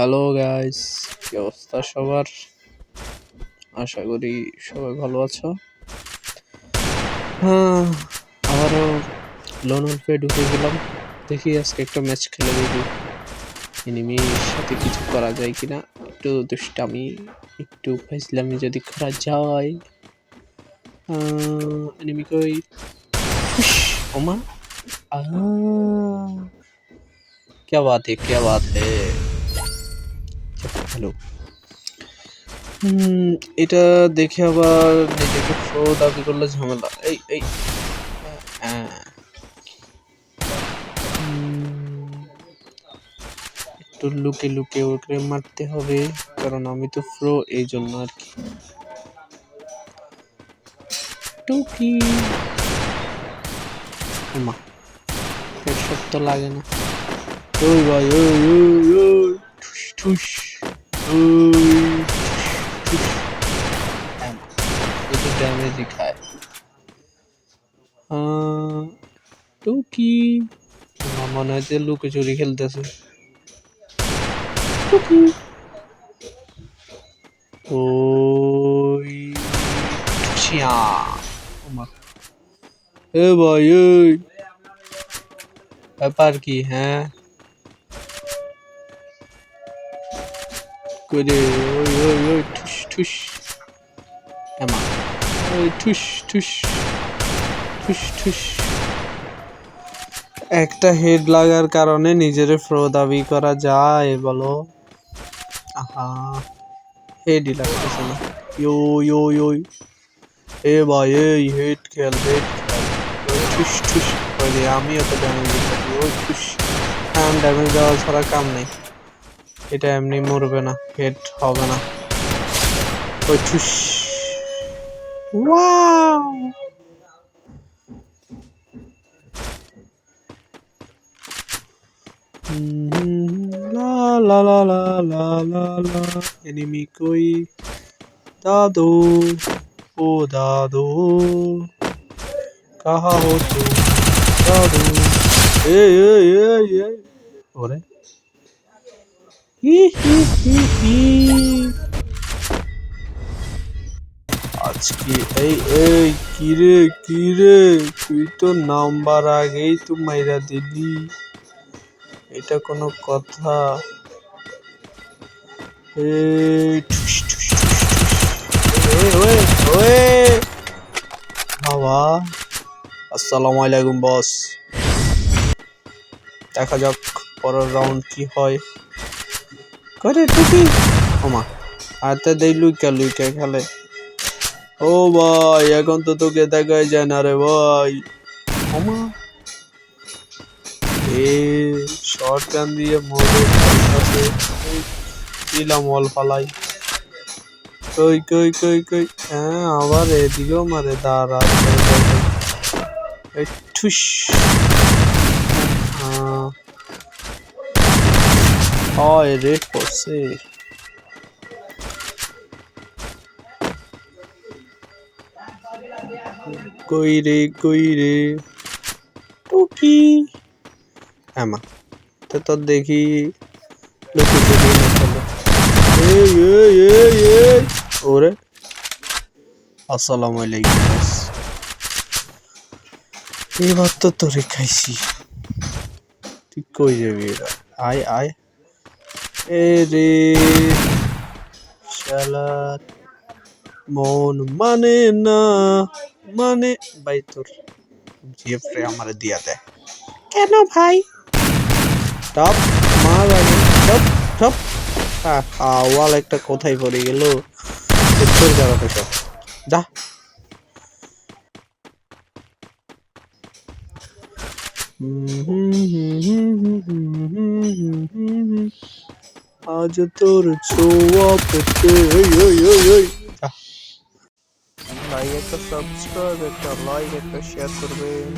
Hello guys, কি অবস্থা সবার? আশা করি সবাই ভালো আছো। হ্যাঁ, আবারও লোন উল্ফে ঢুকে গেলাম। দেখি আজকে একটা ম্যাচ খেলে দেখি এনিমির সাথে কিছু করা যায় কিনা। একটু দুষ্টামি, একটু ফাইজলামি যদি করা যায়। এনিমি কই? ওমা, क्या बात है, क्या बात है। হ্যালো। এটা দেখে আবার নিজেকে প্রো দাবি করলে ঝামেলা। এই হ্যাঁ, একটু লুকে লুকে ওকে মারতে হবে, কারণ আমি তো প্রো, এই জন্য আর কি। টুকি মা, হেডশট তো লাগে না। ওই ভাই, ওই ওই ওই ঠুস ঠুস, ওই ঠুস। শুধু ড্যামেজই খায়। টুকি আমার মনে হয় যে লুকোচুরি খেলতেছে। টুকি ওই ঠুসিয়া। ওমা, এ ভাই, এই ব্যাপার কি? হ্যাঁ, করে ওই ওই ওই ঠুস ঠুস। এমা ওই ঠুস ঠুস ঠুস ঠুস। একটা হেড লাগার কারণে নিজের প্রো দাবি করা যায় বলো? আহা, হেডই লাগতেছে না। ইয়ো ইয়ো ইয়ো, এ ভাই, এই হেড খেল, হেড খেল। ওই ঠুস ঠুস করে আমিও তো ড্যামেজ দিচ্ছি। ওই ঠুস, ড্যামেজ দেওয়া ছাড়া কাম নেই। এটা এমনি মরবে না, হেড হবে না। ওই ঠুস। ওয়াও, লা লা লা লা লা লা লা। এনিমি কই? দাদু, ও দাদু, কাহা হো তুম দাদু? এই এই এই এই, ওরে হি হি হি হি। আজকে এই এই কিরে কিরে, তুই তো নাম্বার আগেই তো মাইরা দিলি, এটা কোনো কথা? এই ঠুস ঠুস ঠুস ঠুস। ওয়ে ওয়ে বাবা, আসসালামু আলাইকুম বস। দেখা যাক পরের রাউন্ড কি হয়। করে টুকি ওমা, হাতে দেই লুইকা লুইকা খেলে। ও ভাই, এখন তো তোকে দেখাই যায় না রে ভাই। ওমা, এ শর্ট গান দিয়ে মরে খাইতাছে। দিলাম অল ফালাই। কই কই কই কই, হ্যাঁ আবার এদিকেও মারে, দাঁড়া। ঠুস। হয় রেড করছে। কই রে কই রে টুকি। হ্যাঁ, তো দেখি লুকোচুরি না খেলে। এই এই এই এই, ওরে আসসালামু আলাইকুম বস। এবার তো তোরে খাইছি। তুই কই যাবি? এরা আয় আয়। এ রে শালার মন মানে না, মানে ভাই তোর জিএফরে আমারে দিয়া দেয় কেন ভাই? টপ মার আগে, টপ টপ। ওয়াল একটা কোথায় পড়ে গেল? তোর কারণে সব যা। আজ তোর ছোঁয়া পেতে। লাইক একটা সাবস্ক্রাইব একটা লাইক একটা শেয়ার করবেন।